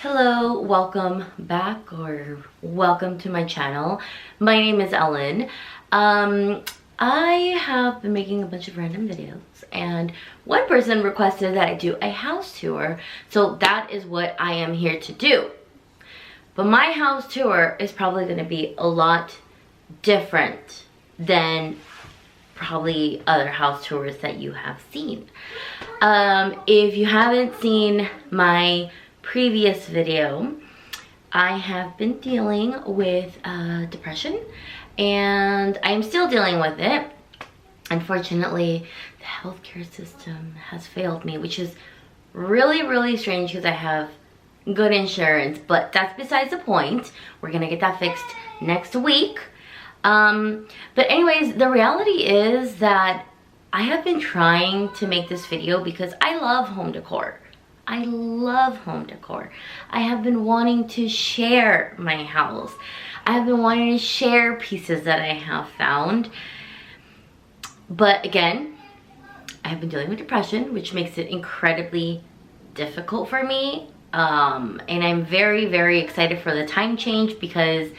Hello, welcome back or welcome to my channel. My name is Ellen. I have been making a bunch of random videos and one person requested that I do a house tour, so that is what I am here to do. But my house tour is probably going to be a lot different than probably other house tours that you have seen. If you haven't seen my previous video, I have been dealing with depression, and I'm still dealing with it. Unfortunately, the healthcare system has failed me, which is really strange because I have good insurance, but that's besides the point. We're gonna get that fixed next week. But anyways, the reality is that I have been trying to make this video because I love home decor. I love home decor. I have been wanting to share my house. I have been wanting to share pieces that I have found. But again, I have been dealing with depression, which makes it incredibly difficult for me. And I'm very excited for the time change because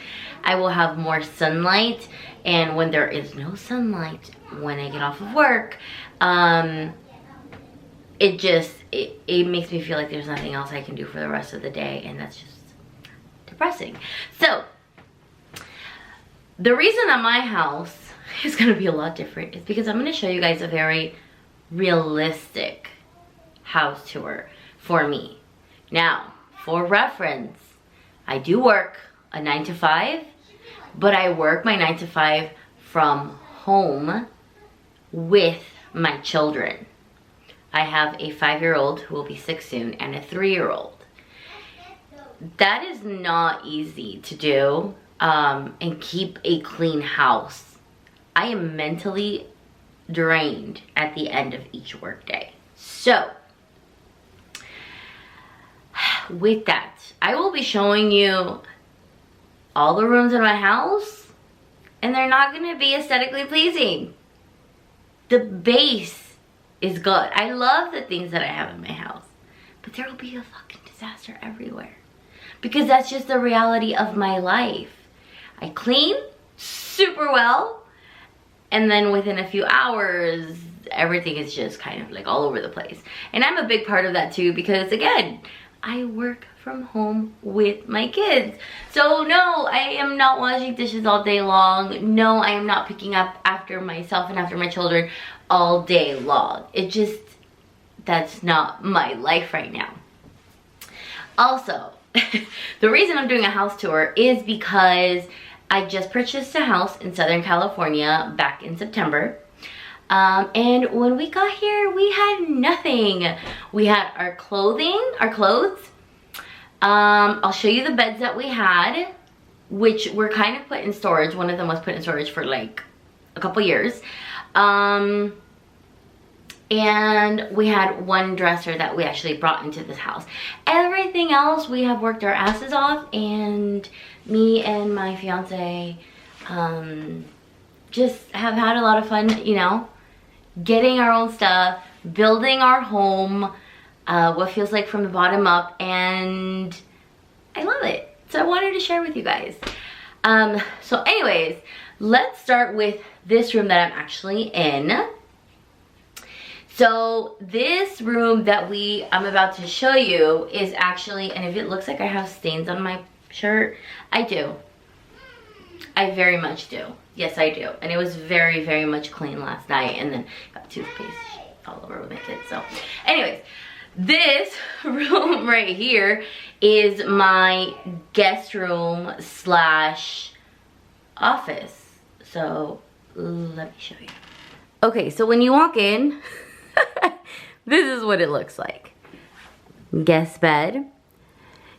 I will have more sunlight. And when there is no sunlight, when I get off of work, it makes me feel like there's nothing else I can do for the rest of the day, and that's just depressing. So the reason that my house is going to be a lot different is because I'm going to show you guys a very realistic house tour for me. Now, for reference, I do work a 9 to 5, but I work my 9 to 5 from home with my children. I have a 5-year-old who will be 6 soon and a 3-year-old. That is not easy to do and keep a clean house. I am mentally drained at the end of each workday. So, with that, I will be showing you all the rooms in my house, and they're not going to be aesthetically pleasing. The base is good. I love the things that I have in my house, but there will be a fucking disaster everywhere because that's just the reality of my life. I clean super well, and then within a few hours everything is just kind of like all over the place. And I'm a big part of that too because again, I work from home with my kids. So no, I am not washing dishes all day long. No, I am not picking up after myself and after my children all day long. It just, that's not my life right now. Also, the reason I'm doing a house tour is because I just purchased a house in Southern California back in September. And when we got here, we had nothing. We had our clothes. I'll show you the beds that we had, which were kind of put in storage. One of them was put in storage for like a couple years. And we had one dresser that we actually brought into this house. Everything else we have worked our asses off, and me and my fiance just have had a lot of fun, you know, getting our own stuff, building our home, what feels like from the bottom up, and I love it. So I wanted to share with you guys. So anyways, let's start with this room that I'm actually in. So this room that I'm about to show you is actually, and if it looks like I have stains on my shirt, I do. I very much do. Yes, I do. And it was very much clean last night, and then got toothpaste all over with my kids. So anyways, this room right here is my guest room slash office. So let me show you. Okay, so when you walk in, this is what it looks like. Guest bed.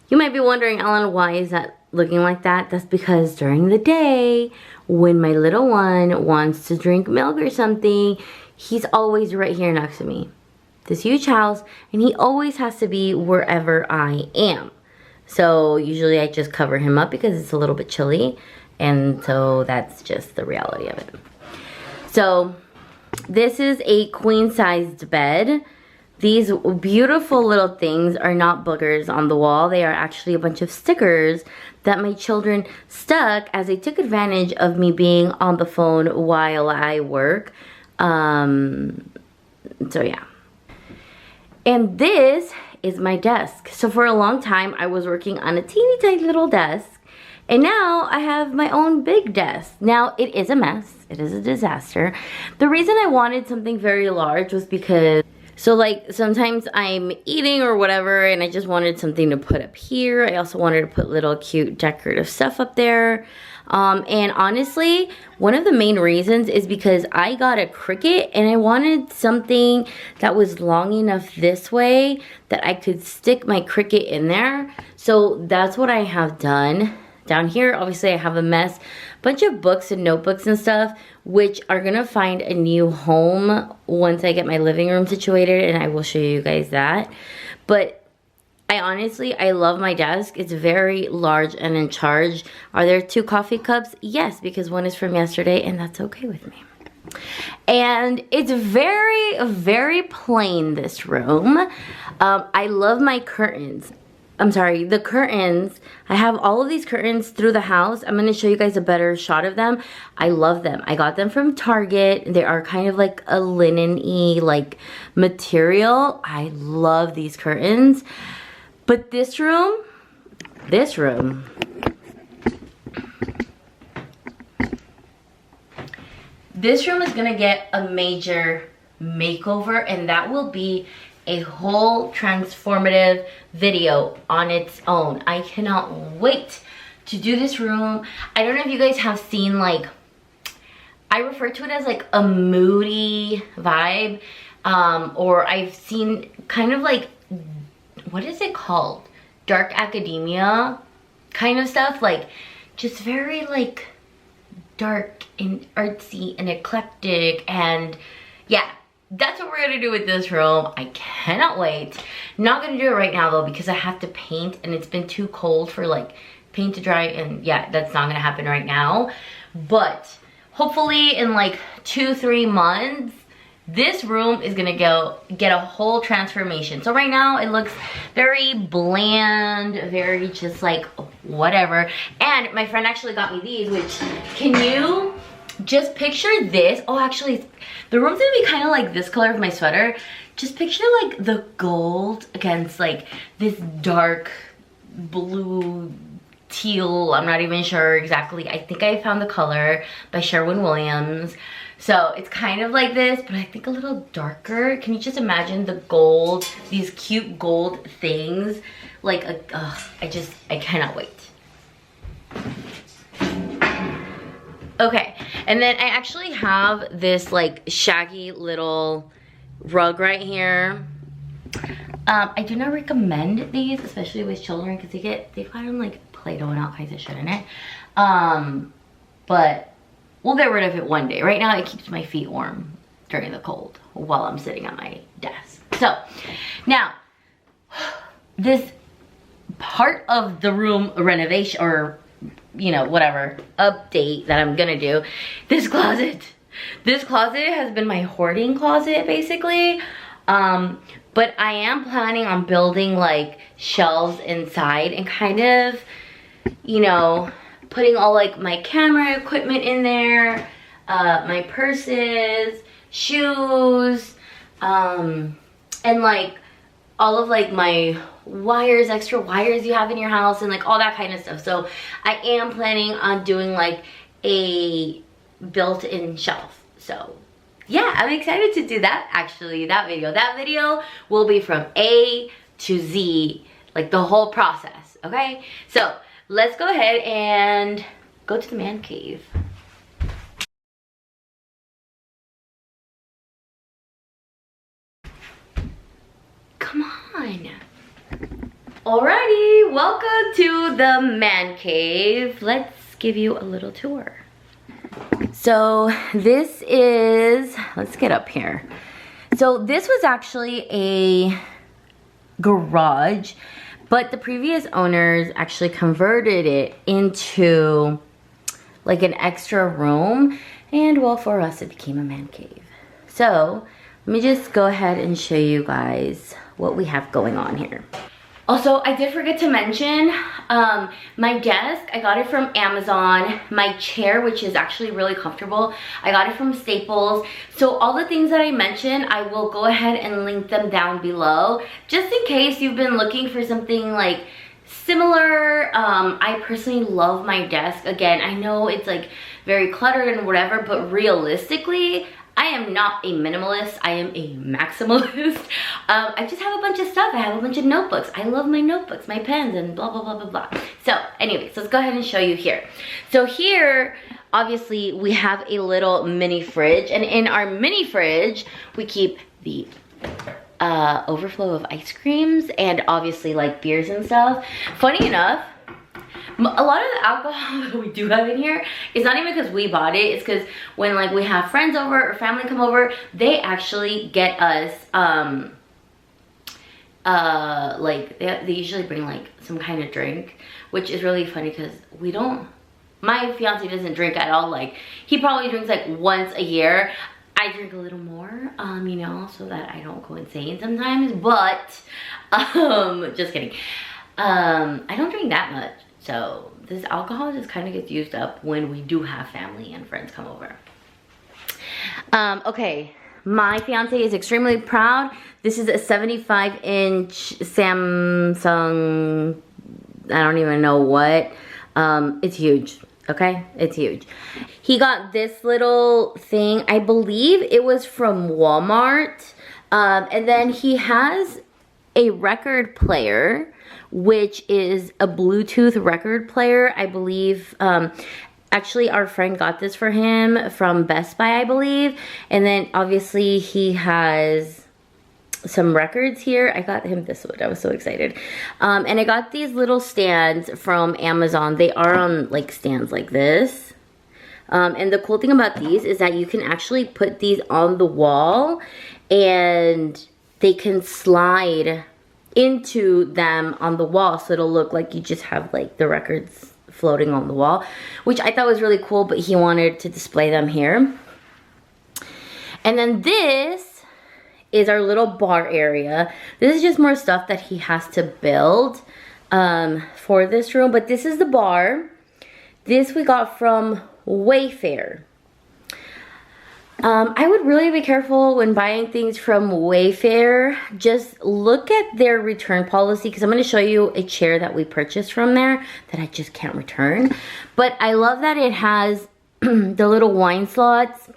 You might be wondering, Ellen, why is that looking like that? That's because during the day, when my little one wants to drink milk or something, he's always right here next to me. This huge house, and he always has to be wherever I am. So usually I just cover him up because it's a little bit chilly, and so that's just the reality of it. So this is a queen-sized bed These beautiful little things are not boogers on the wall. They are actually a bunch of stickers that my children stuck as they took advantage of me being on the phone while I work. So yeah. And this is my desk. So for a long time, I was working on a teeny tiny little desk. And now I have my own big desk. Now it is a mess. It is a disaster. The reason I wanted something very large was because, so like sometimes I'm eating or whatever and I just wanted something to put up here. I also wanted to put little cute decorative stuff up there. And honestly, one of the main reasons is because I got a Cricut and I wanted something that was long enough this way that I could stick my Cricut in there. So that's what I have done. Down here, obviously I have a mess, bunch of books and notebooks and stuff, which are gonna find a new home once I get my living room situated, and I will show you guys that. But I love my desk. It's very large and in charge. Are there 2 coffee cups? Yes, because one is from yesterday, and that's okay with me. And it's very, very plain, this room. I love my curtains. I'm sorry, the curtains. I have all of these curtains through the house. I'm going to show you guys a better shot of them. I love them. I got them from Target. They are kind of like a linen-y like material. I love these curtains. But this room is going to get a major makeover, and that will be a whole transformative video on its own. I cannot wait to do this room. I don't know if you guys have seen, like, I refer to it as like a moody vibe, or I've seen kind of like, what is it called? Dark academia kind of stuff, like just very like dark and artsy and eclectic, and yeah. That's what we're gonna do with this room. I cannot wait. Not gonna do it right now though because I have to paint and it's been too cold for like paint to dry, and yeah, that's not gonna happen right now. But hopefully in like 2-3 months, this room is gonna get a whole transformation. So right now it looks very bland, very just like whatever. And my friend actually got me these, which, can you just picture this? Oh, actually, the room's gonna be kind of like this color of my sweater. Just picture like the gold against like this dark blue teal. I'm not even sure exactly. I think I found the color by Sherwin-Williams. So it's kind of like this, but I think a little darker. Can you just imagine the gold, these cute gold things? Like, I cannot wait. Okay, and then I actually have this like shaggy little rug right here. I do not recommend these, especially with children, because they've got them like Play-Doh and all kinds of shit in it. But we'll get rid of it one day. Right now it keeps my feet warm during the cold while I'm sitting at my desk. So now this part of the room renovation, or you know, whatever update that I'm gonna do, this closet has been my hoarding closet basically. But I am planning on building like shelves inside and kind of, you know, putting all like my camera equipment in there, my purses, shoes, and like all of like my wires, extra wires you have in your house, and like all that kind of stuff. So I am planning on doing like a built-in shelf. So yeah, I'm excited to do that. Actually, that video will be from A to Z, like the whole process. Okay, so let's go ahead and go to the man cave. Come on. Alrighty, welcome to the man cave. Let's give you a little tour. So this is, let's get up here. So this was actually a garage, but the previous owners actually converted it into like an extra room, and well, for us it became a man cave. So let me just go ahead and show you guys what we have going on here. Also, I did forget to mention, my desk, I got it from Amazon. My chair, which is actually really comfortable, I got it from Staples. So all the things that I mentioned, I will go ahead and link them down below, just in case you've been looking for something like similar. I personally love my desk. Again, I know it's like very cluttered and whatever, but realistically, I am not a minimalist, I am a maximalist. I just have a bunch of stuff. I have a bunch of notebooks. I love my notebooks, my pens, and blah, blah, blah, blah, blah. So anyways, let's go ahead and show you here. So here, obviously, we have a little mini fridge, and in our mini fridge, we keep the overflow of ice creams and obviously like beers and stuff. Funny enough, a lot of the alcohol that we do have in here is not even because we bought it. It's because when like we have friends over or family come over, they actually get us like they usually bring like some kind of drink, which is really funny because we don't, my fiance doesn't drink at all. Like he probably drinks like once a year. I drink a little more, you know, so that I don't go insane sometimes, but just kidding. I don't drink that much. So this alcohol just kind of gets used up when we do have family and friends come over. Okay, my fiance is extremely proud. This is a 75-inch Samsung, I don't even know what. It's huge, okay? It's huge. He got this little thing, I believe it was from Walmart. And then he has a record player, which is a Bluetooth record player, I believe. Actually, our friend got this for him from Best Buy, I believe. And then obviously he has some records here. I got him this one. I was so excited. And I got these little stands from Amazon. They are on like stands like this. And the cool thing about these is that you can actually put these on the wall and they can slide into them on the wall, so it'll look like you just have like the records floating on the wall, which I thought was really cool, but he wanted to display them here. And then this is our little bar area. This is just more stuff that he has to build for this room, but this is the bar. This we got from Wayfair. I would really be careful when buying things from Wayfair. Just look at their return policy, because I'm going to show you a chair that we purchased from there that I just can't return. But I love that it has the little wine slots.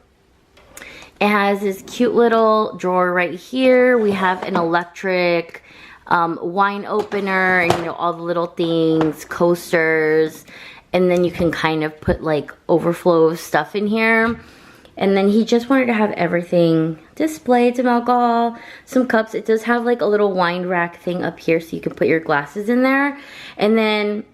It has this cute little drawer right here. We have an electric wine opener and, you know, all the little things, coasters. And then you can kind of put like overflow of stuff in here. And then he just wanted to have everything displayed, some alcohol, some cups. It does have like a little wine rack thing up here so you can put your glasses in there. And then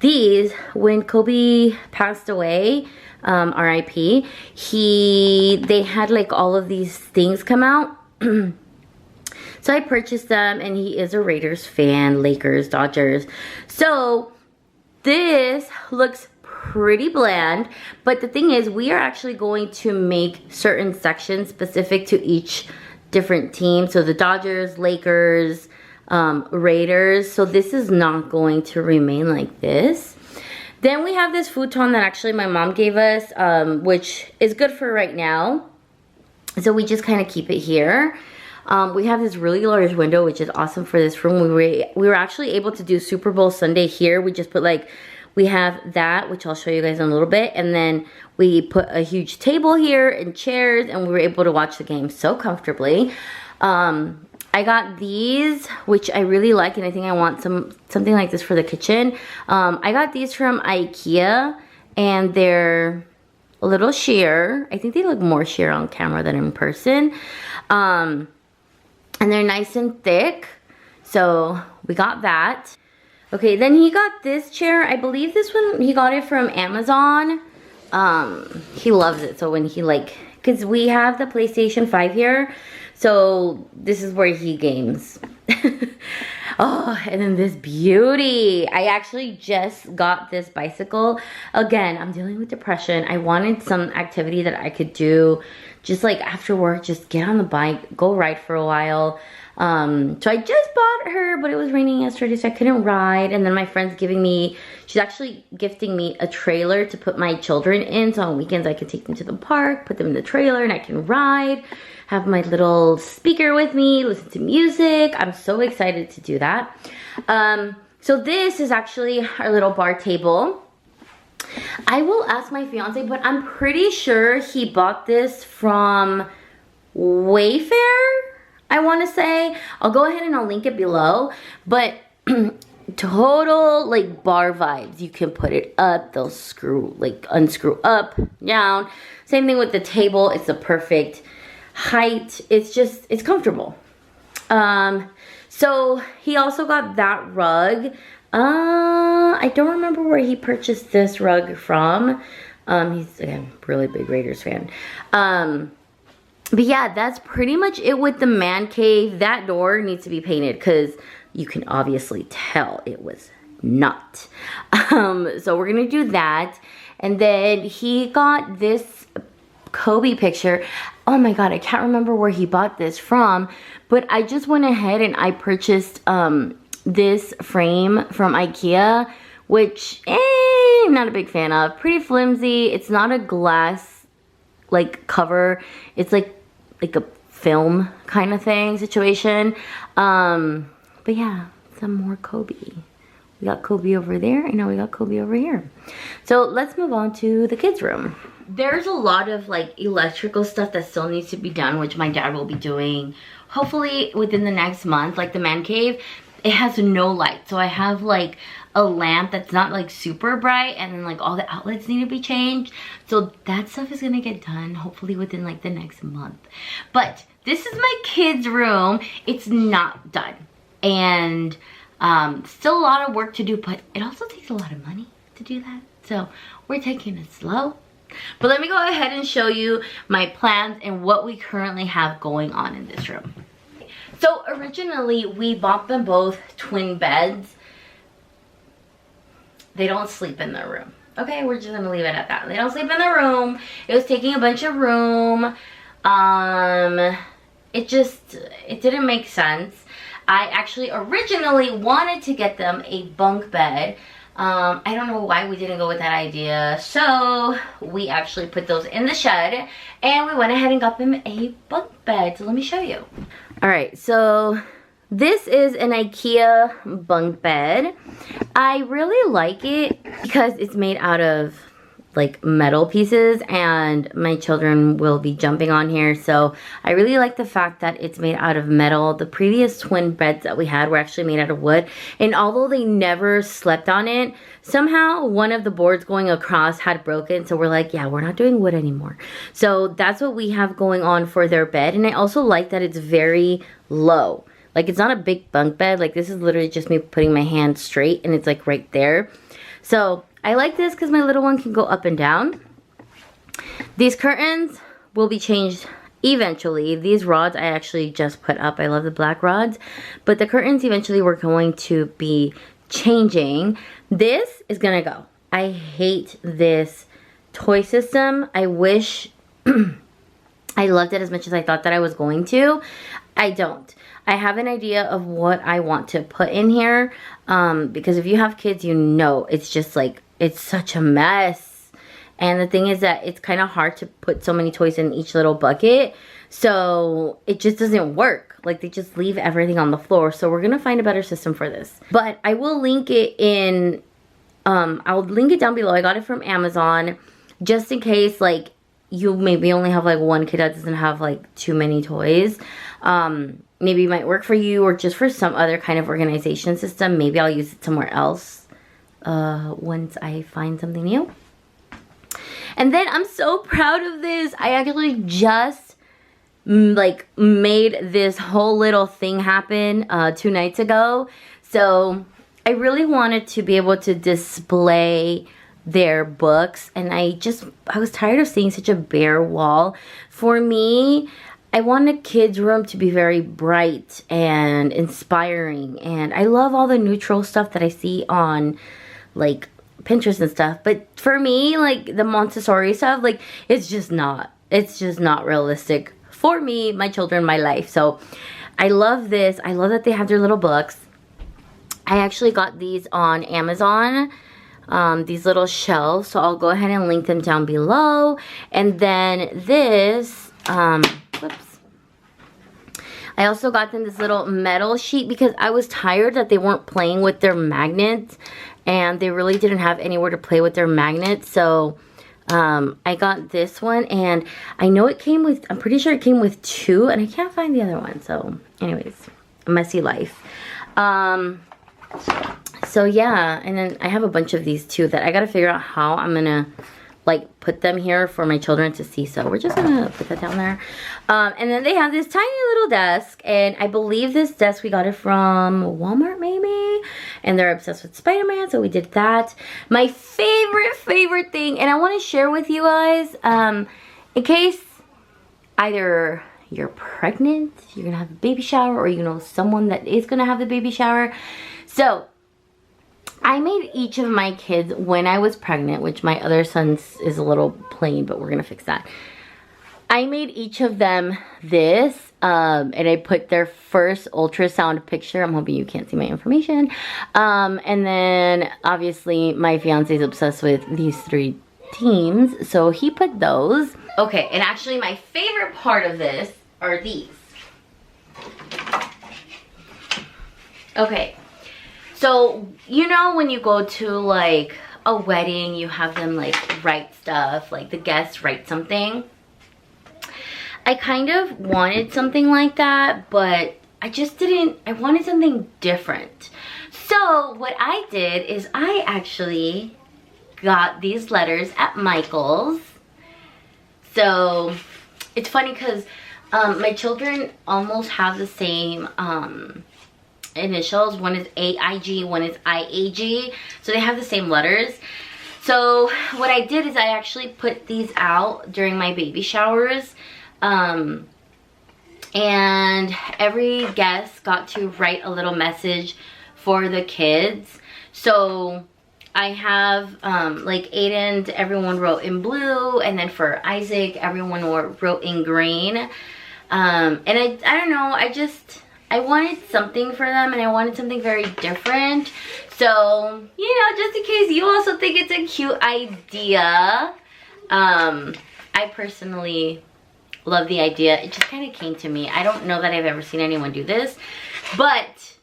these, when Kobe passed away, RIP, they had like all of these things come out. So I purchased them, and he is a Raiders fan, Lakers, Dodgers. So this looks pretty bland, but the thing is, we are actually going to make certain sections specific to each different team. So the Dodgers, Lakers, Raiders. So this is not going to remain like this. Then we have this futon that actually my mom gave us, which is good for right now. So we just kind of keep it here. We have this really large window, which is awesome for this room. We were actually able to do Super Bowl Sunday here. We just put like, we have that, which I'll show you guys in a little bit. And then we put a huge table here and chairs, and we were able to watch the game so comfortably. I got these, which I really like, and I think I want something like this for the kitchen. I got these from Ikea, and they're a little sheer. I think they look more sheer on camera than in person. And they're nice and thick, so we got that. Okay, then he got this chair. I believe this one, he got it from Amazon. He loves it, so when he like, because we have the PlayStation 5 here, so this is where he games. Oh, and then this beauty. I actually just got this bicycle. Again, I'm dealing with depression. I wanted some activity that I could do just like after work, just get on the bike, go ride for a while. So I just bought her, but it was raining yesterday, so I couldn't ride. And then my friend's she's actually gifting me a trailer to put my children in. So on weekends I can take them to the park, put them in the trailer, and I can ride, have my little speaker with me, listen to music. I'm so excited to do that. So this is actually our little bar table. I will ask my fiance, but I'm pretty sure he bought this from Wayfair, I want to say. I'll go ahead and I'll link it below. But total like bar vibes. You can put it up, they'll unscrew up, down. Same thing with the table. It's the perfect height. It's comfortable. So he also got that rug. I don't remember where he purchased this rug from. He's, again, really big Raiders fan. But yeah, that's pretty much it with the man cave. That door needs to be painted because you can obviously tell it was not. So we're gonna do that. And then he got this Kobe picture. Oh my god, I can't remember where he bought this from, but I just went ahead and I purchased this frame from Ikea, which I'm not a big fan of. Pretty flimsy. It's not a glass like cover. It's like a film kind of thing situation. But yeah, some more Kobe. We got Kobe over there, and now we got Kobe over here. So let's move on to the kids' room. There's a lot of like electrical stuff that still needs to be done, which my dad will be doing hopefully within the next month. Like the man cave, it has no light. So I have like a lamp that's not like super bright, and then like all the outlets need to be changed. So that stuff is gonna get done hopefully within like the next month. But this is my kids' room. It's not done. And still a lot of work to do, but it also takes a lot of money to do that. So we're taking it slow. But let me go ahead and show you my plans and what we currently have going on in this room. So originally we bought them both twin beds. They don't sleep in their room. Okay, we're just gonna leave it at that. They don't sleep in their room. It was taking a bunch of room. It didn't make sense. I actually originally wanted to get them a bunk bed. I don't know why we didn't go with that idea. So we actually put those in the shed and we went ahead and got them a bunk bed. So let me show you. All right, so this is an Ikea bunk bed. I really like it because it's made out of like metal pieces, and my children will be jumping on here, so I really like the fact that it's made out of metal. The previous twin beds that we had were actually made out of wood, and although they never slept on it, somehow one of the boards going across had broken, so we're like, yeah, we're not doing wood anymore. So that's what we have going on for their bed. And I also like that it's very low. Like, it's not a big bunk bed. Like, this is literally just me putting my hand straight, and it's like right there. So I like this because my little one can go up and down. These curtains will be changed eventually. These rods I actually just put up. I love the black rods. But the curtains eventually we're going to be changing. This is gonna go. I hate this toy system. I wish I loved it as much as I thought that I was going to. I don't. I have an idea of what I want to put in here. Because if you have kids, you know it's just like, it's such a mess. And the thing is that it's kind of hard to put so many toys in each little bucket. So it just doesn't work. Like, they just leave everything on the floor. So we're going to find a better system for this. But I will link it in, I'll link it down below. I got it from Amazon just in case, like, you maybe only have like one kid that doesn't have like too many toys. Maybe it might work for you, or just for some other kind of organization system. Maybe I'll use it somewhere else once I find something new. And then I'm so proud of this. I actually just like made this whole little thing happen 2 nights ago. So I really wanted to be able to display their books, and I was tired of seeing such a bare wall. For me, I want a kid's room to be very bright and inspiring, and I love all the neutral stuff that I see on like Pinterest and stuff, but for me, like the Montessori stuff, like it's just not it's just not realistic for me, my children, my life. So I love this. I love that they have their little books. I actually got these on Amazon, these little shelves. So I'll go ahead and link them down below. And then this, whoops. I also got them this little metal sheet because I was tired that they weren't playing with their magnets. And they really didn't have anywhere to play with their magnets. So I got this one, and I know it came with, I'm pretty sure it came with 2, and I can't find the other one. So anyways, messy life. So yeah, and then I have a bunch of these too that I gotta figure out how I'm gonna like put them here for my children to see. So we're just gonna put that down there. And then they have this tiny little desk, and I believe this desk we got it from Walmart maybe, and they're obsessed with Spider-Man, so we did that. My favorite thing, and I want to share with you guys, in case either you're pregnant, you're gonna have a baby shower, or you know someone that is gonna have the baby shower. So I made each of my kids when I was pregnant, which my other son's is a little plain, but we're gonna fix that. I made each of them this, and I put their first ultrasound picture. I'm hoping you can't see my information. And then obviously my fiance is obsessed with these 3 teams, so he put those. Okay, and actually my favorite part of this are these. Okay. So, you know when you go to like a wedding, you have them like write stuff, like the guests write something. I kind of wanted something like that, but I just didn't, I wanted something different. So what I did is I actually got these letters at Michael's. So it's funny because my children almost have the same initials. One is AIG, one is IAG, so they have the same letters. So what I did is I actually put these out during my baby showers, and every guest got to write a little message for the kids. So I have like Aiden, everyone wrote in blue, and then for Isaac everyone wrote in green. And I don't know, I wanted something for them, and I wanted something very different. So, you know, just in case you also think it's a cute idea, I personally love the idea. It just kind of came to me. I don't know that I've ever seen anyone do this, but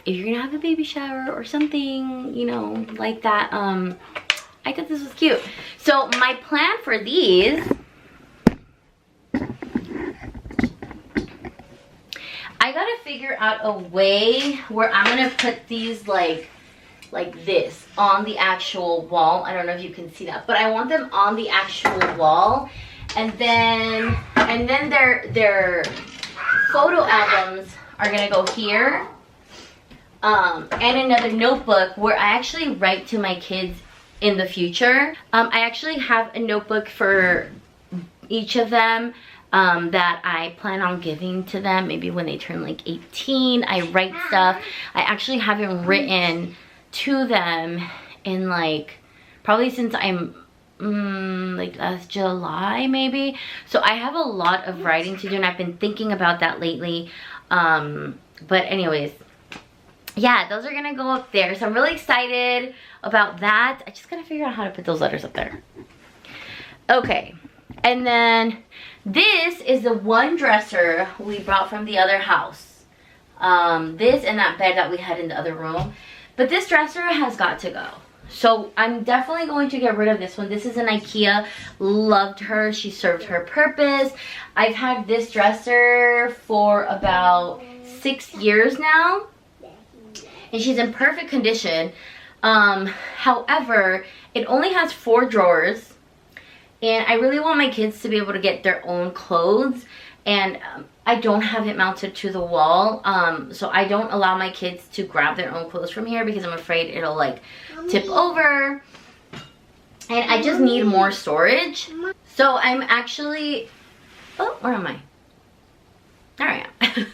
if you're gonna have a baby shower or something, you know, like that, I thought this was cute. So my plan for these, I gotta figure out a way where I'm gonna put these like this on the actual wall. I don't know if you can see that, but I want them on the actual wall, and then their photo albums are gonna go here, and another notebook where I actually write to my kids in the future. I actually have a notebook for each of them that I plan on giving to them maybe when they turn like 18. I write stuff. I actually haven't written to them in like probably since I'm like last July maybe. So I have a lot of writing to do, and I've been thinking about that lately. But anyways, yeah, those are gonna go up there. So I'm really excited about that. I just gotta figure out how to put those letters up there. Okay, and then this is the one dresser we brought from the other house. This and that bed that we had in the other room. But this dresser has got to go. So I'm definitely going to get rid of this one. This is an Ikea. Loved her. She served her purpose. I've had this dresser for about 6 years now, and she's in perfect condition. However, it only has 4 drawers, and I really want my kids to be able to get their own clothes, and I don't have it mounted to the wall, so I don't allow my kids to grab their own clothes from here because I'm afraid it'll like tip over, and I just need more storage. So I'm actually, oh, where am I? There I am.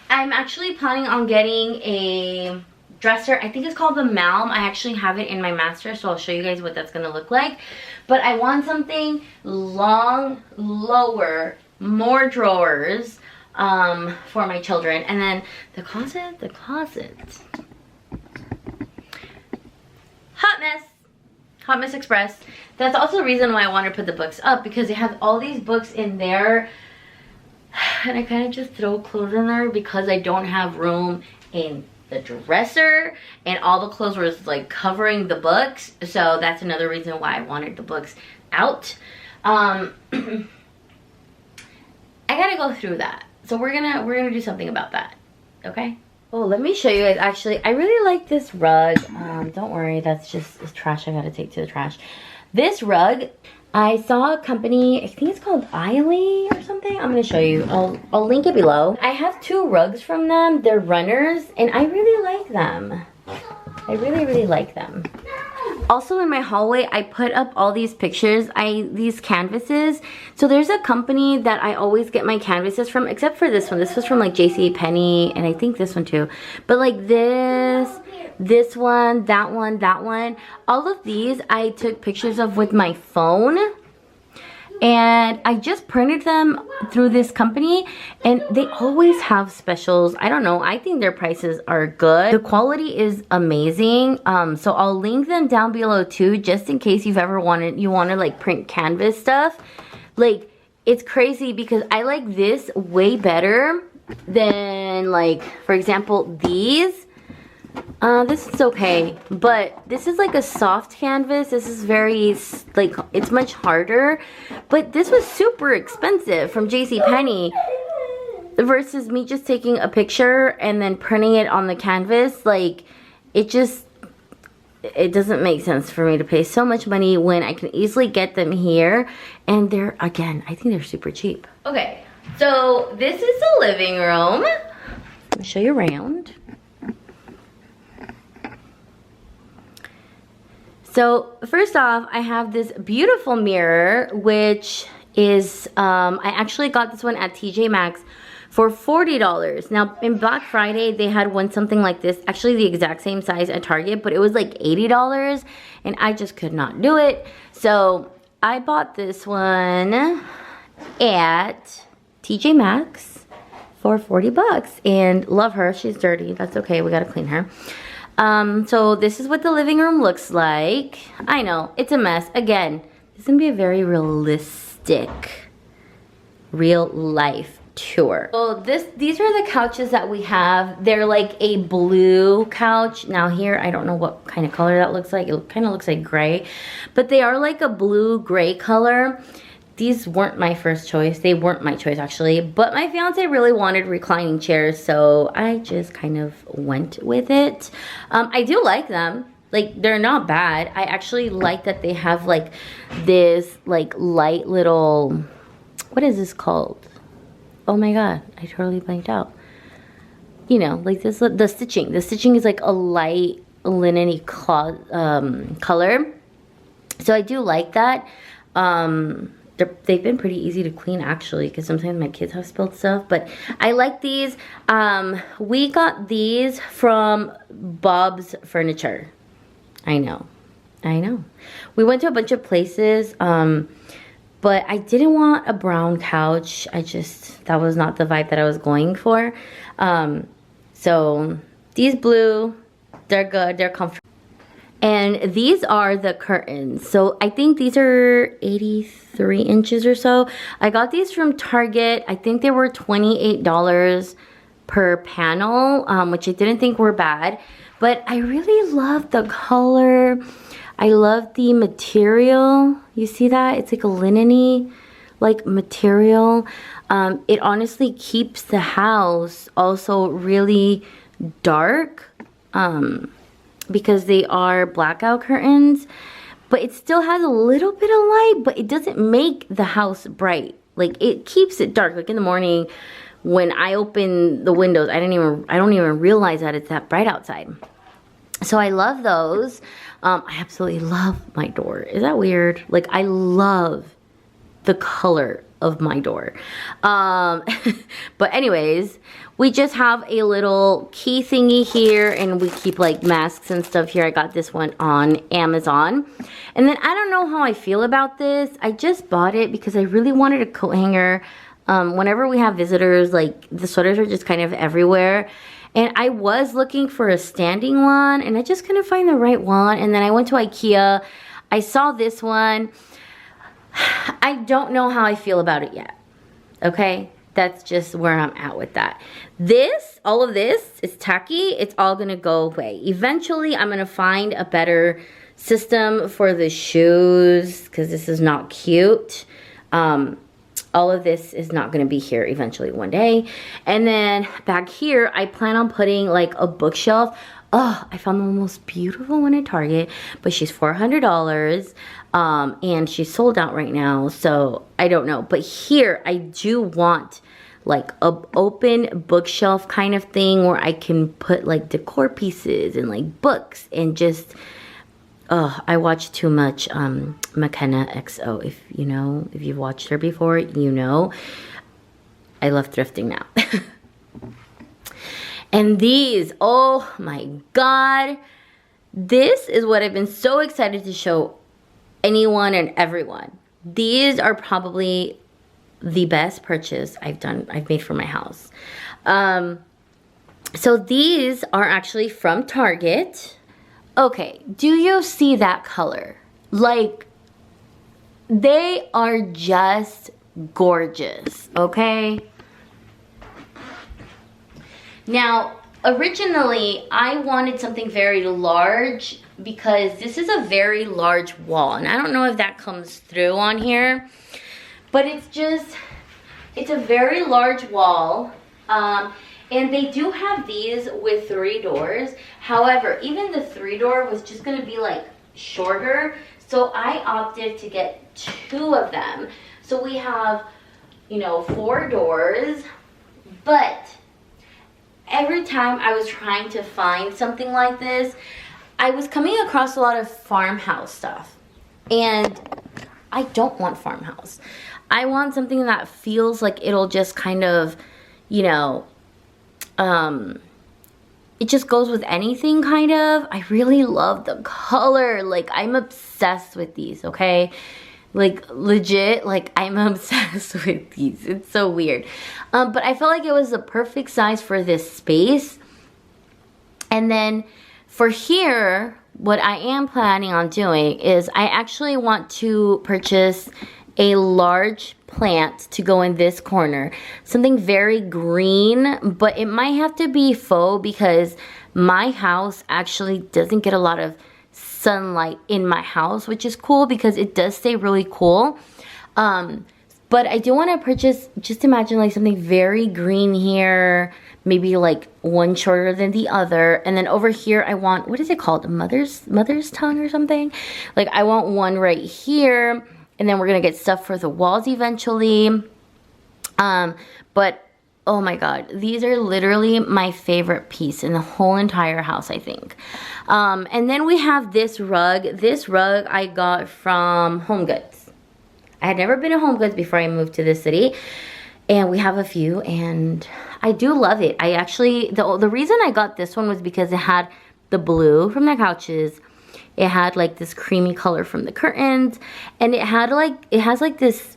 I'm actually planning on getting a dresser. I think it's called the Malm. I actually have it in my master, so I'll show you guys what that's gonna look like. But I want something long, lower, more drawers for my children. And then the closet. Hot Mess Express. That's also the reason why I want to put the books up, because it has all these books in there. And I kind of just throw clothes in there because I don't have room in the dresser, and all the clothes were like covering the books. So that's another reason why I wanted the books out. I gotta go through that. So we're gonna do something about that. Okay? Oh, let me show you guys. Actually, I really like this rug. Don't worry, that's just it's trash I gotta take to the trash. This rug, I saw a company, I think it's called Eiley or something. I'm gonna show you. I'll link it below. I have 2 rugs from them. They're runners, and I really like them. I really like them. Also in my hallway, I put up all these pictures, these canvases. So there's a company that I always get my canvases from, except for this one. This was from like JCPenney, and I think this one too. But like this one, that one. All of these I took pictures of with my phone. And I just printed them through this company, and they always have specials. I don't know, I think their prices are good. The quality is amazing. So I'll link them down below too, just in case you want to like print canvas stuff. Like, it's crazy because I like this way better than, like, for example, these. This is okay, but this is like a soft canvas. This is very, like, it's much harder, but this was super expensive from JCPenney versus me just taking a picture and then printing it on the canvas. Like, it doesn't make sense for me to pay so much money when I can easily get them here, and they're, again, I think they're super cheap. Okay, so this is the living room. Let me show you around. So first off, I have this beautiful mirror, which is, I actually got this one at TJ Maxx for $40. Now, in Black Friday, they had one something like this, actually the exact same size at Target, but it was like $80, and I just could not do it. So I bought this one at TJ Maxx for 40 bucks, and love her. She's dirty. That's okay. We gotta clean her. So this is what the living room looks like. I know, it's a mess. Again, this is gonna be a very realistic, real life tour. So these are the couches that we have. They're like a blue couch. Now here, I don't know what kind of color that looks like. It kind of looks like gray, but they are like a blue-gray color. These weren't my first choice. They weren't my choice, actually. But my fiance really wanted reclining chairs, so I just kind of went with it. I do like them. Like, they're not bad. I actually like that they have, like, this, like, light little... What is this called? Oh, my God. I totally blanked out. You know, like this, the stitching. The stitching is, like, a light linen-y color. So I do like that. They've been pretty easy to clean, actually, because sometimes my kids have spilled stuff. But I like these. We got these from Bob's Furniture. I know. We went to a bunch of places, but I didn't want a brown couch. That was not the vibe that I was going for. So these blue, they're good, they're comfortable. And these are the curtains. So I think these are 83 inches or so. I got these from Target. I think they were $28 per panel, which I didn't think were bad. But I really love the color. I love the material. You see that? It's like a linen-y like material. It honestly keeps the house also really dark. Because they are blackout curtains, but it still has a little bit of light, but it doesn't make the house bright. Like, it keeps it dark. Like in the morning when I open the windows, I don't even realize that it's that bright outside. So I love those. I absolutely love my door. Is that weird? Like, I love the color of my door. But anyways, we just have a little key thingy here, and we keep like masks and stuff here. I got this one on Amazon. And then I don't know how I feel about this. I just bought it because I really wanted a coat hanger. Whenever we have visitors, like the sweaters are just kind of everywhere. And I was looking for a standing one, and I just couldn't find the right one. And then I went to Ikea. I saw this one. I don't know how I feel about it yet. Okay? That's just where I'm at with that. This, all of this is tacky. It's all gonna go away. Eventually, I'm gonna find a better system for the shoes because this is not cute. All of this is not going to be here eventually one day. And then back here, I plan on putting like a bookshelf. Oh, I found the most beautiful one at Target, but she's $400. And she's sold out right now, so I don't know. But here, I do want like a open bookshelf kind of thing where I can put like decor pieces and like books and just... Oh, I watch too much McKenna XO. If you know, if you've watched her before, you know. I love thrifting now. And these, oh my God. This is what I've been so excited to show anyone and everyone. These are probably the best purchase I've made for my house. So these are actually from Target. Okay, do you see that color? Like, they are just gorgeous, okay? Now, originally, I wanted something very large because this is a very large wall. And I don't know if that comes through on here, but it's a very large wall. And they do have these with 3 doors. However, even the 3-door was just gonna be like shorter. So I opted to get 2 of them. So we have, you know, 4 doors. But every time I was trying to find something like this, I was coming across a lot of farmhouse stuff. And I don't want farmhouse. I want something that feels like it'll just kind of, you know, it just goes with anything kind of. I really love the color. Like, I'm obsessed with these, okay? Like, legit, like, I'm obsessed with these. It's so weird. But I felt like it was the perfect size for this space. And then for here, what I am planning on doing is I actually want to purchase a large plant to go in this corner. Something very green, but it might have to be faux because my house actually doesn't get a lot of sunlight in my house, which is cool because it does stay really cool. But I do want to purchase, just imagine like something very green here, maybe like one shorter than the other. And then over here I want, what is it called? Mother's tongue or something? Like I want one right here. And then we're going to get stuff for the walls eventually. But, oh my God. These are literally my favorite piece in the whole entire house, I think. And then we have this rug. This rug I got from HomeGoods. I had never been to HomeGoods before I moved to this city. And we have a few. And I do love it. I actually, the reason I got this one was because it had the blue from the couches. It had like this creamy color from the curtains, and it has like this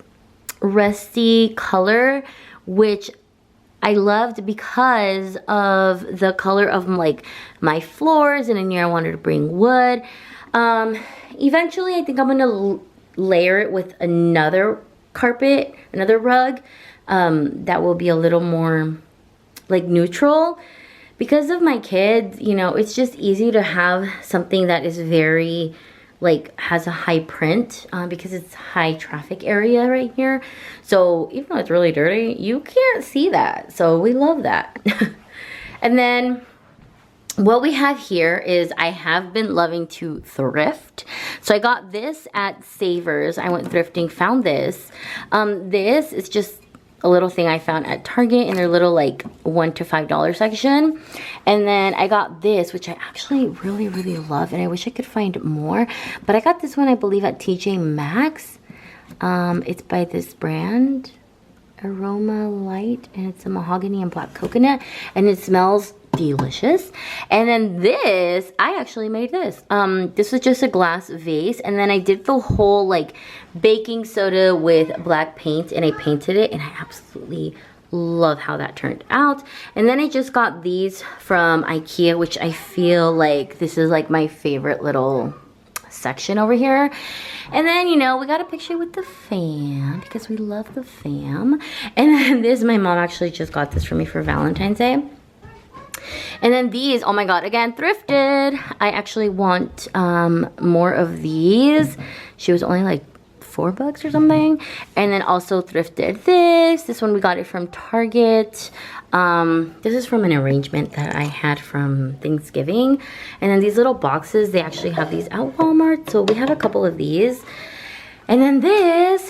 rusty color, which I loved because of the color of like my floors, and in here I wanted to bring wood. Eventually I think I'm gonna layer it with another carpet, another rug, that will be a little more like neutral. Because of my kids, you know, it's just easy to have something that is very, like, has a high print because it's high traffic area right here. So even though it's really dirty, you can't see that. So we love that. And then what we have here is I have been loving to thrift. So I got this at Savers. I went thrifting, found this. This is just a little thing I found at Target in their little like $1 to $5 section. And then I got this, which I actually really, really love, and I wish I could find more. But I got this one, I believe, at TJ Maxx. It's by this brand, Aroma Light, and it's a mahogany and black coconut, and it smells delicious. And then this, I actually made this. This was just a glass vase, and then I did the whole like baking soda with black paint, and I painted it, and I absolutely love how that turned out. And then I just got these from Ikea, which I feel like this is like my favorite little section over here. And then, you know, we got a picture with the fam because we love the fam. And then this, my mom actually just got this for me for Valentine's Day. And then these, oh my god, again, thrifted. I actually want more of these. She was only like $4 or something. And then also thrifted this one. We got it from Target. This is from an arrangement that I had from Thanksgiving. And then these little boxes, they actually have these at Walmart, so we have a couple of these. And then this,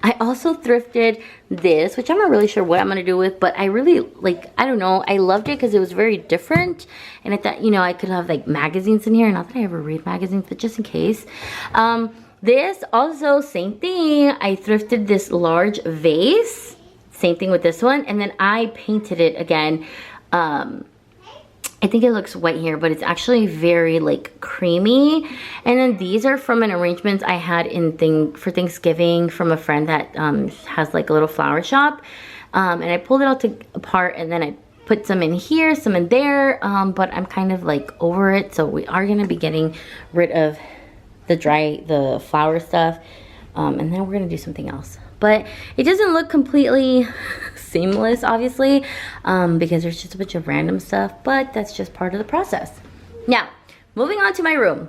I also thrifted this, which I'm not really sure what I'm gonna do with, but I really like, I don't know, I loved it because it was very different. And I thought, you know, I could have like magazines in here. Not that I ever read magazines, but just in case. This also, same thing. I thrifted this large vase. Same thing with this one. And then I painted it again. I think it looks white here, but it's actually very like creamy. And then these are from an arrangement I had for Thanksgiving from a friend that has like a little flower shop. And I pulled it all apart, and then I put some in here, some in there. But I'm kind of like over it. So we are gonna be getting rid of the flower stuff. And then we're gonna do something else. But it doesn't look completely seamless, obviously, because there's just a bunch of random stuff, but that's just part of the process. Now, moving on to my room.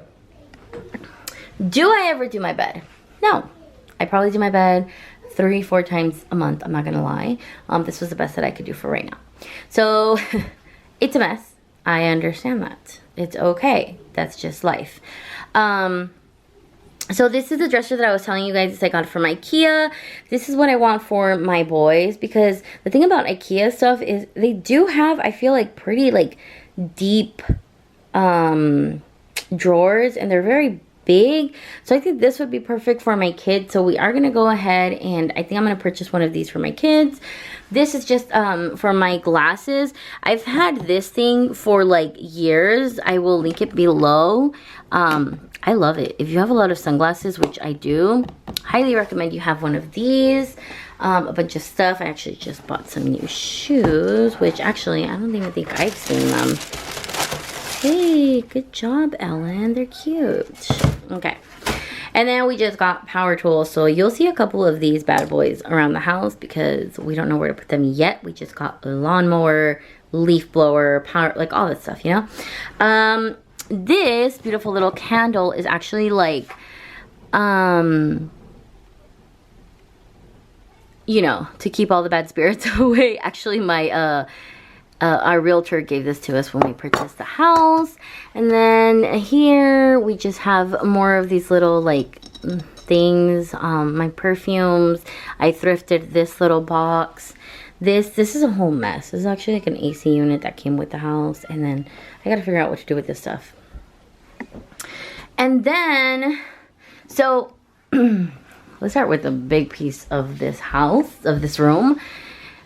Do I ever do my bed? No. I probably do my bed 3-4 times a month, I'm not gonna lie. This was the best that I could do for right now. So, it's a mess. I understand that. It's okay. That's just life. So this is the dresser that I was telling you guys I got from Ikea. This is what I want for my boys, because the thing about Ikea stuff is they do have, I feel like, pretty like deep drawers, and they're very big. So I think this would be perfect for my kids. So we are going to go ahead, and I think I'm going to purchase one of these for my kids. This is just for my glasses. I've had this thing for like years. I will link it below. I love it. If you have a lot of sunglasses, which I do, highly recommend you have one of these. A bunch of stuff. I actually just bought some new shoes, which actually I don't even think I've seen them. Hey, good job, Ellen. They're cute. Okay. And then we just got power tools. So you'll see a couple of these bad boys around the house because we don't know where to put them yet. We just got a lawnmower, leaf blower, power, like all this stuff, you know? This beautiful little candle is actually like, you know, to keep all the bad spirits away. Actually, my, our realtor gave this to us when we purchased the house. And then here we just have more of these little like things, my perfumes. I thrifted this little box. This is a whole mess. This is actually like an AC unit that came with the house. And then I gotta figure out what to do with this stuff. And then, so let's start with a big piece of this house, of this room,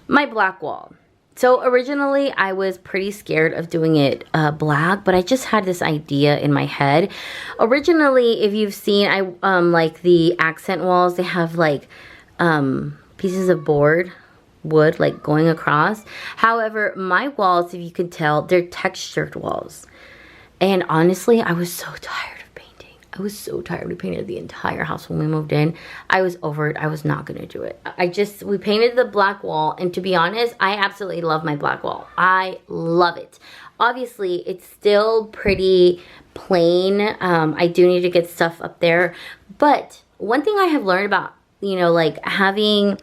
my black wall. So originally I was pretty scared of doing it black, but I just had this idea in my head. Originally, if you've seen, like the accent walls, they have like pieces of wood like going across. However, my walls, if you could tell, they're textured walls. And honestly, I was so tired of painting. I was so tired. We painted the entire house when we moved in. I was over it. I was not going to do it. We painted the black wall. And to be honest, I absolutely love my black wall. I love it. Obviously, it's still pretty plain. I do need to get stuff up there. But one thing I have learned about, you know, like having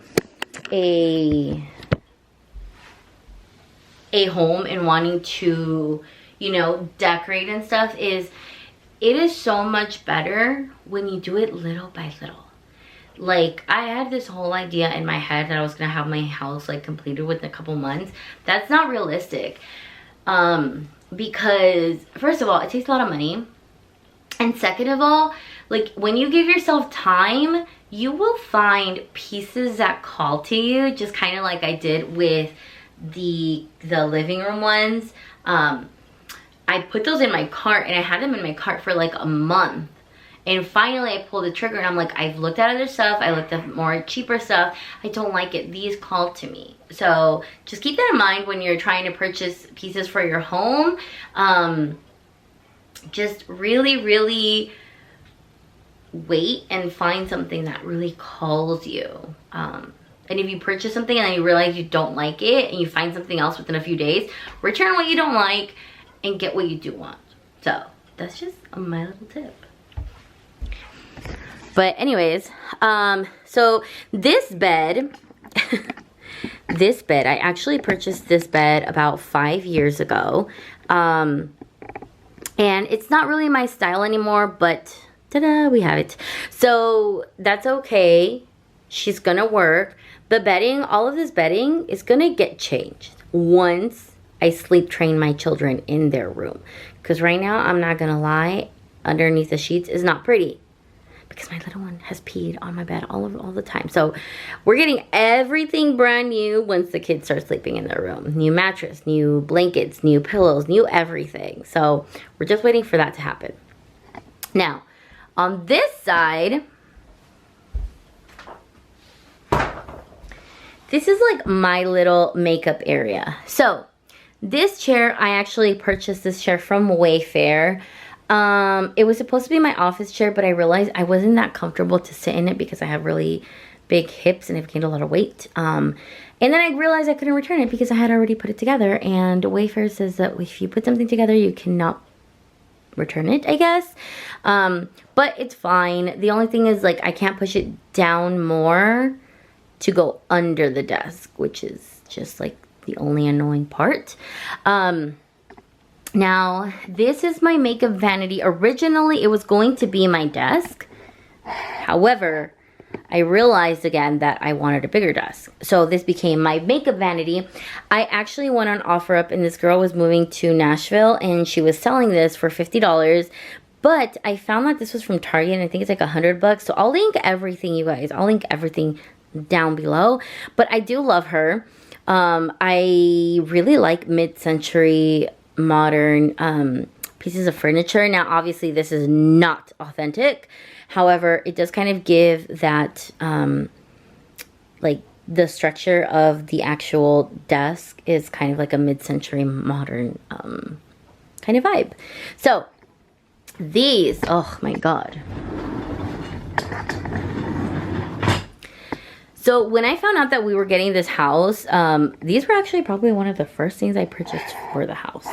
a home and wanting to, you know, decorate and stuff is, it is so much better when you do it little by little. Like, I had this whole idea in my head that I was gonna have my house like completed within a couple months. That's not realistic. Because first of all, it takes a lot of money. And second of all, like when you give yourself time, you will find pieces that call to you, just kind of like I did with the living room ones. I put those in my cart and I had them in my cart for like a month. And finally I pulled the trigger and I'm like, I've looked at other stuff. I looked at more cheaper stuff. I don't like it. These call to me. So just keep that in mind when you're trying to purchase pieces for your home. Just really wait and find something that really calls you. And if you purchase something and then you realize you don't like it and you find something else within a few days, return what you don't like and get what you do want. So that's just my little tip. But anyways, so this bed, I actually purchased this bed about 5 years ago. And it's not really my style anymore, but ta-da, we have it. So that's okay. She's gonna work. The bedding, all of this bedding is gonna get changed once I sleep train my children in their room. Because right now, I'm not gonna lie, underneath the sheets is not pretty. Because my little one has peed on my bed all the time. So we're getting everything brand new once the kids start sleeping in their room. New mattress, new blankets, new pillows, new everything. So we're just waiting for that to happen. Now, on this side, this is like my little makeup area. So this chair, I actually purchased this chair from Wayfair. It was supposed to be my office chair, but I realized I wasn't that comfortable to sit in it because I have really big hips and I've gained a lot of weight. And then I realized I couldn't return it because I had already put it together. And Wayfair says that if you put something together, you cannot return it, I guess. But it's fine. The only thing is, like, I can't push it down more to go under the desk, which is just like the only annoying part. Now, this is my makeup vanity. Originally, it was going to be my desk. However, I realized again that I wanted a bigger desk. So this became my makeup vanity. I actually went on OfferUp and this girl was moving to Nashville and she was selling this for $50. But I found that this was from Target and I think it's like $100. So I'll link everything, you guys. I'll link everything down below. But I do love her. I really like mid-century modern pieces of furniture. Now obviously this is not authentic, however it does kind of give that like the structure of the actual desk is kind of like a mid-century modern kind of vibe. So these, oh my god. So when I found out that we were getting this house, these were actually probably one of the first things I purchased for the house.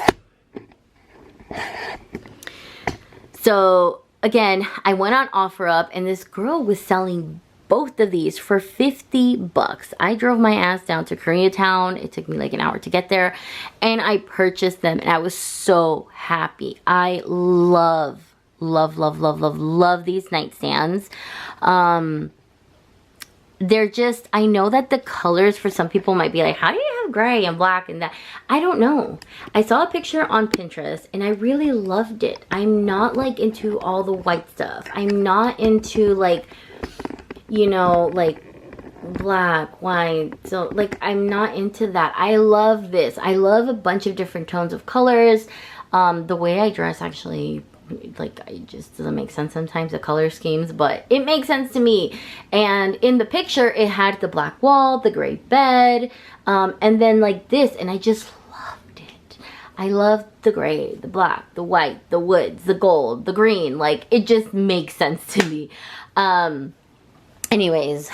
So again, I went on OfferUp and this girl was selling both of these for $50. I drove my ass down to Koreatown. It took me like an hour to get there and I purchased them and I was so happy. I love these nightstands. They're just, I know that the colors for some people might be like, how do you have gray and black and that? I don't know. I saw a picture on Pinterest and I really loved it. I'm not like into all the white stuff. I'm not into like, you know, like black, white. So like, I'm not into that. I love this. I love a bunch of different tones of colors. The way I dress actually, like, it just doesn't make sense sometimes, the color schemes, but it makes sense to me. And in the picture it had the black wall, the gray bed, and then like this, and I just loved it. I love the gray, the black, the white, the woods, the gold, the green. Like, it just makes sense to me. Anyways,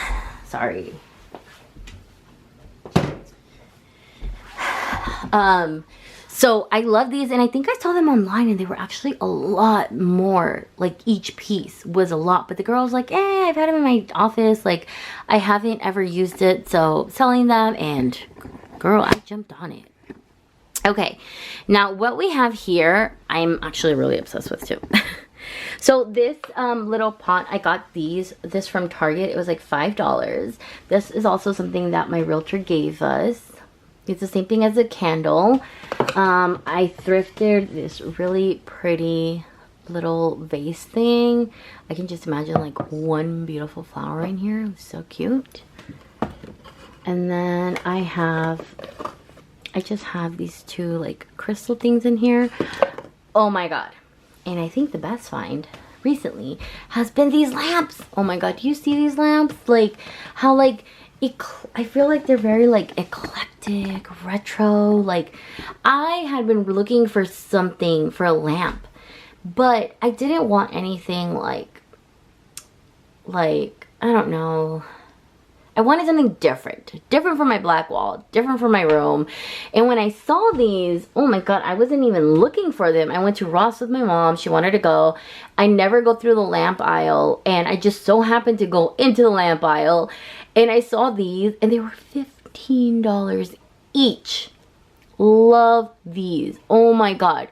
sorry. So I love these, and I think I saw them online and they were actually a lot more, like each piece was a lot, but the girl was like, I've had them in my office, like I haven't ever used it, so selling them, and girl, I jumped on it. Okay, now what we have here, I'm actually really obsessed with too. So this little pot, I got this from Target. It was like $5. This is also something that my realtor gave us. It's the same thing as a candle. I thrifted this really pretty little vase thing. I can just imagine like one beautiful flower in here. It's so cute. And then I just have these two like crystal things in here. Oh my god. And I think the best find recently has been these lamps. Oh my god, do you see these lamps? Like how like I feel like they're very like eclectic, retro. Like I had been looking for something for a lamp, but I didn't want anything like I don't know. I wanted something different from my black wall, different from my room. And when I saw these, oh my god, I wasn't even looking for them. I went to Ross with my mom. She wanted to go. I never go through the lamp aisle, and I just so happened to go into the lamp aisle, and I saw these, and they were $15 each. Love these. Oh my god.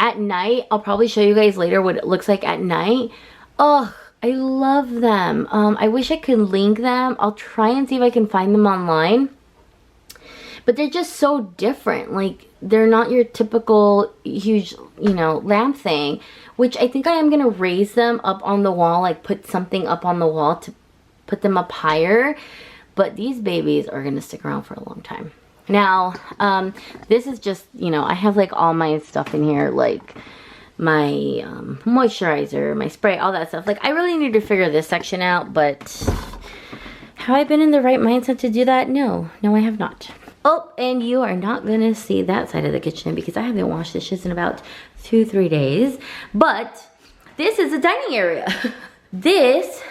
At night, I'll probably show you guys later what it looks like at night. Ugh. I love them. I wish I could link them. I'll try and see if I can find them online. But they're just so different. Like, they're not your typical huge, you know, lamp thing. Which I think I am going to raise them up on the wall. Like, put something up on the wall to put them up higher. But these babies are going to stick around for a long time. Now, this is just, you know, I have like all my stuff in here. Like my moisturizer, my spray, all that stuff. Like I really need to figure this section out, but have I been in the right mindset to do that? No, I have not. Oh, and you are not gonna see that side of the kitchen because I haven't washed dishes in about 2-3 days. But this is a dining area. This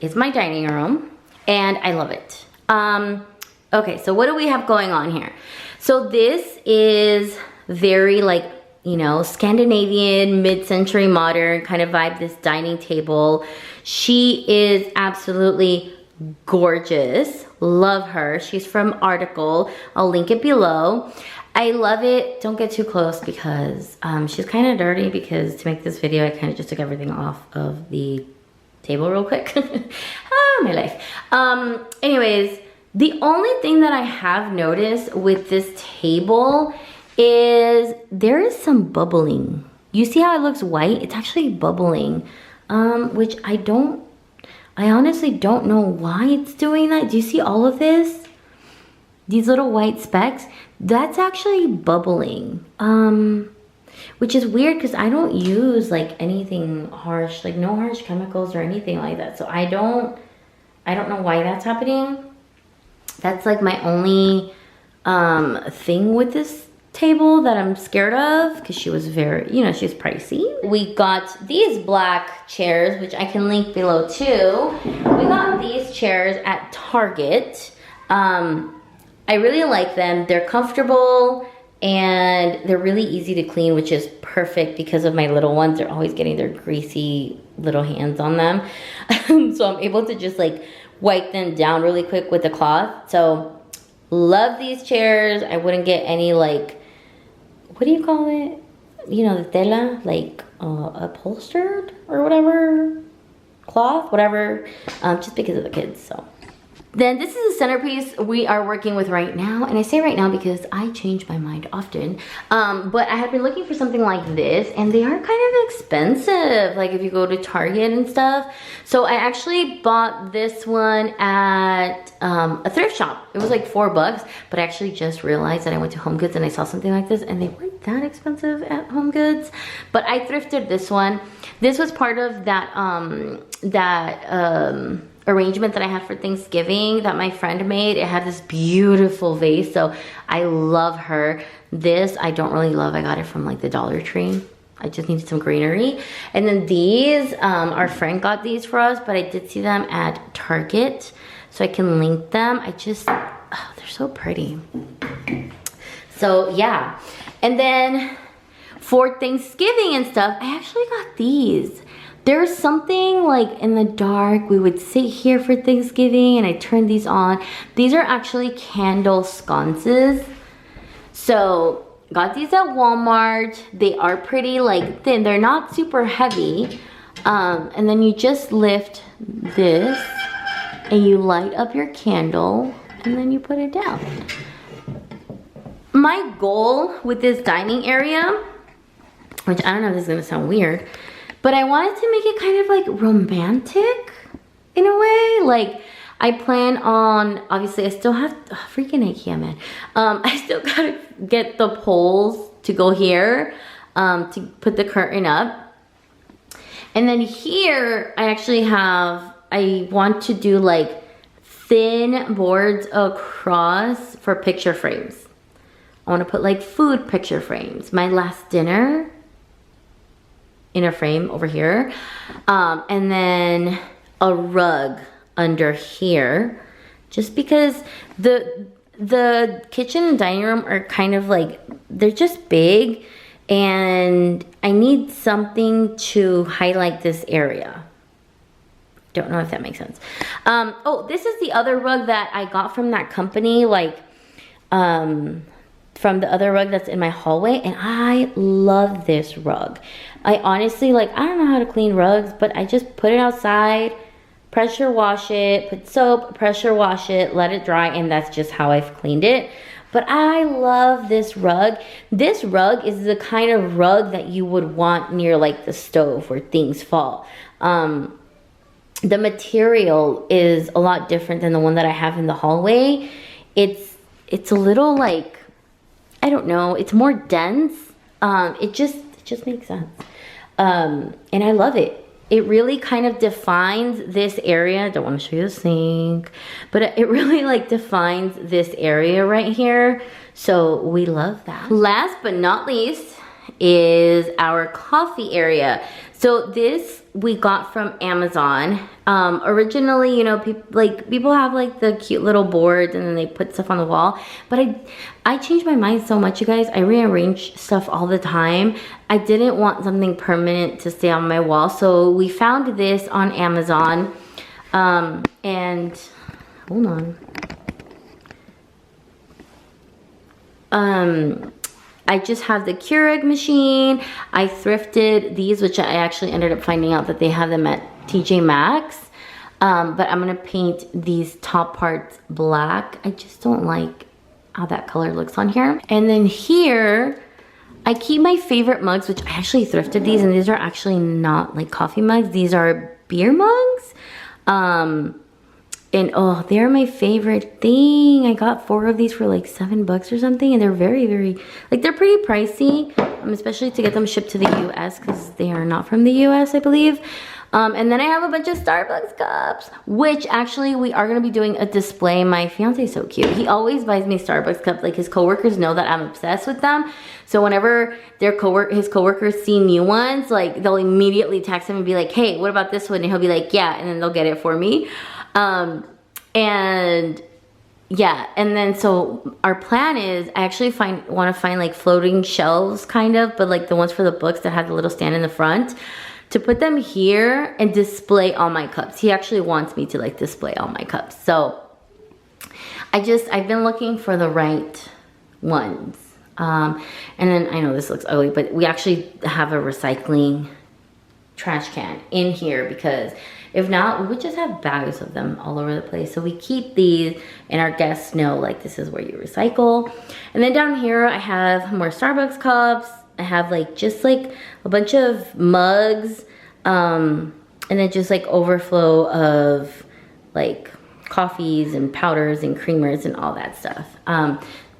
is my dining room and I love it. Okay, so what do we have going on here? So this is very like, you know, Scandinavian, mid-century modern kind of vibe, this dining table. She is absolutely gorgeous. Love her. She's from Article. I'll link it below. I love it. Don't get too close because she's kind of dirty because to make this video, I kind of just took everything off of the table real quick. My life. Anyways, the only thing that I have noticed with this table is there is some bubbling. You see how it looks white? It's actually bubbling, which I honestly don't know why it's doing that. Do you see all of this? These little white specks? That's actually bubbling, which is weird because I don't use like anything harsh, like no harsh chemicals or anything like that. So I don't know why that's happening. That's like my only thing with this table that I'm scared of because she was very, you know, she's pricey. We got these black chairs, which I can link below too. We got these chairs at Target. I really like them. They're comfortable and they're really easy to clean, which is perfect because of my little ones. They're always getting their greasy little hands on them. So I'm able to just like wipe them down really quick with a cloth. So love these chairs. I wouldn't get any like, what do you call it? You know, the tela, like upholstered or whatever, cloth, whatever, just because of the kids, so. Then this is a centerpiece we are working with right now, and I say right now because I change my mind often, but I have been looking for something like this, and they are kind of expensive, like if you go to Target and stuff. So I actually bought this one at a thrift shop. It was like $4, but I actually just realized that I went to Home Goods and I saw something like this, and they weren't that expensive at Home Goods, but I thrifted this one. This was part of that, arrangement that I had for Thanksgiving that my friend made. It had this beautiful vase, so I love her. This I don't really love. I got it from like the Dollar Tree. I just needed some greenery. And then these, our friend got these for us, but I did see them at Target, so I can link them. Oh, they're so pretty. So yeah, and then for Thanksgiving and stuff, I actually got these. There's something like in the dark, we would sit here for Thanksgiving and I turned these on. These are actually candle sconces. So got these at Walmart. They are pretty like thin. They're not super heavy. And then you just lift this and you light up your candle and then you put it down. My goal with this dining area, which I don't know if this is gonna sound weird, But I wanted to make it kind of like romantic in a way. Like I plan on, obviously I still have, freaking Ikea, man. I still gotta get the poles to go here to put the curtain up. And then here I actually have, I want to do like thin boards across for picture frames. I want to put like food picture frames. My last dinner in a frame over here. And then a rug under here. Just because the kitchen and dining room are kind of like, they're just big. And I need something to highlight this area. Don't know if that makes sense. Oh, this is the other rug that I got from that company, like, from the other rug that's in my hallway, and I love this rug. I honestly, like, I don't know how to clean rugs, but I just put it outside, pressure wash it, put soap, pressure wash it, let it dry, and that's just how I've cleaned it. But I love this rug. This rug is the kind of rug that you would want near like the stove where things fall. The material is a lot different than the one that I have in the hallway. It's a little like, I don't know, it's more dense. It just makes sense. And I love it. It really kind of defines this area. I don't want to show you the sink, but it really like defines this area right here. So we love that. Last but not least is our coffee area. So this we got from Amazon. Originally, you know, people have like the cute little boards and then they put stuff on the wall. But I changed my mind so much, you guys. I rearrange stuff all the time. I didn't want something permanent to stay on my wall. So we found this on Amazon. And hold on. I just have the Keurig machine. I thrifted these, which I actually ended up finding out that they have them at TJ Maxx. But I'm gonna paint these top parts black. I just don't like how that color looks on here. And then here, I keep my favorite mugs, which I actually thrifted these, and these are actually not like coffee mugs. These are beer mugs. And oh, they're my favorite thing. I got 4 of these for like $7 or something. And they're very, very, like they're pretty pricey. Especially to get them shipped to the US because they are not from the US, I believe. And then I have a bunch of Starbucks cups, which actually we are gonna be doing a display. My fiance is so cute. He always buys me Starbucks cups. Like his coworkers know that I'm obsessed with them. So whenever his coworkers see new ones, like they'll immediately text him and be like, hey, what about this one? And he'll be like, yeah, and then they'll get it for me. And yeah, and then so our plan is I actually want to find like floating shelves kind of, but like the ones for the books that have the little stand in the front, to put them here and display all my cups. He actually wants me to like display all my cups. So I've been looking for the right ones. And then I know this looks ugly, but we actually have a recycling trash can in here because if not, we would just have bags of them all over the place. So we keep these and our guests know like this is where you recycle. And then down here I have more Starbucks cups. I have like just like a bunch of mugs. And then just like overflow of like coffees and powders and creamers and all that stuff.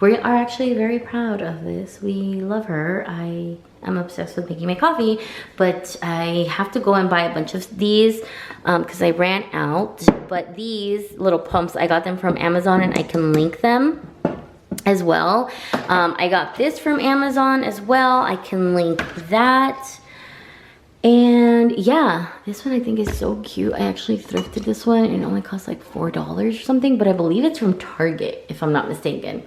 We are actually very proud of this. We love her. I am obsessed with making my coffee, but I have to go and buy a bunch of these because I ran out. But these little pumps, I got them from Amazon and I can link them as well. I got this from Amazon as well. I can link that. And yeah, this one I think is so cute. I actually thrifted this one and it only cost like $4 or something, but I believe it's from Target if I'm not mistaken.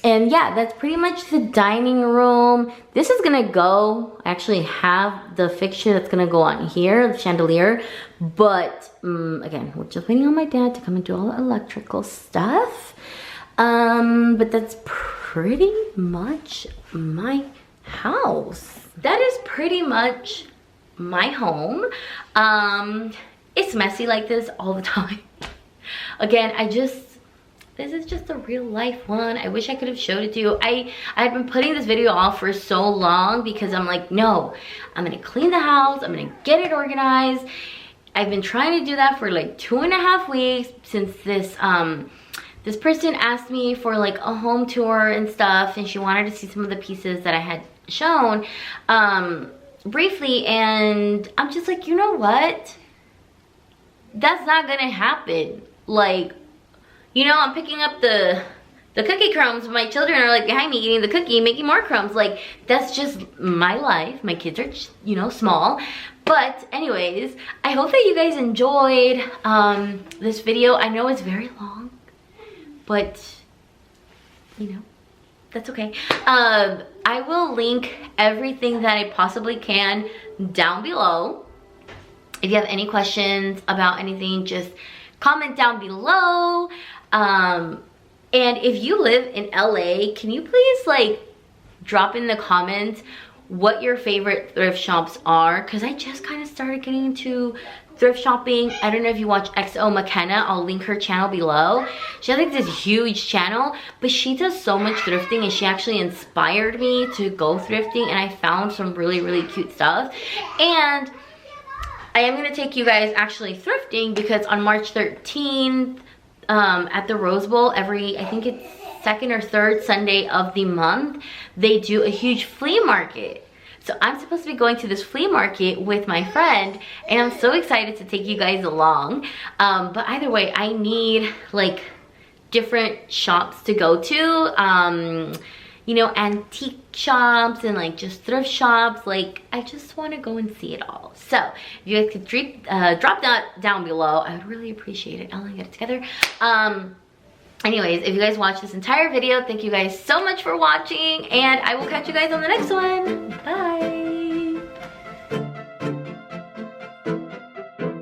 And yeah, that's pretty much the dining room. This is gonna go, I actually have the fixture that's gonna go on here, the chandelier. But again, we're just waiting on my dad to come and do all the electrical stuff. But that's pretty much my house. That is pretty much my home. It's messy like this all the time. Again, this is just a real life one. I wish I could have showed it to you. I had been putting this video off for so long because I'm like, no, I'm gonna clean the house, I'm gonna get it organized. I've been trying to do that for like 2.5 weeks since this this person asked me for like a home tour and stuff, and she wanted to see some of the pieces that I had shown briefly, and I'm just like, you know what? That's not gonna happen. Like, you know, I'm picking up the cookie crumbs. My children are like behind me eating the cookie, making more crumbs. Like, that's just my life. My kids are, you know, small. But anyways, I hope that you guys enjoyed this video. I know it's very long, but you know, that's okay. I will link everything that I possibly can down below. If you have any questions about anything, just comment down below. And if you live in LA, can you please like drop in the comments what your favorite thrift shops are? Because I just kind of started getting into thrift shopping. I don't know if you watch XO McKenna. I'll link her channel below. She has like this huge channel, but she does so much thrifting, and she actually inspired me to go thrifting, and I found some really, really cute stuff. And I am gonna take you guys actually thrifting because on March 13th at the Rose Bowl, I think it's second or third Sunday of the month, they do a huge flea market. So I'm supposed to be going to this flea market with my friend, and I'm so excited to take you guys along. But either way, I need like different shops to go to. You know, antique shops and like just thrift shops. Like, I just want to go and see it all. So if you guys could drop that down below, I would really appreciate it. I'll get it together. Anyways, if you guys watched this entire video, thank you guys so much for watching, and I will catch you guys on the next one. Bye.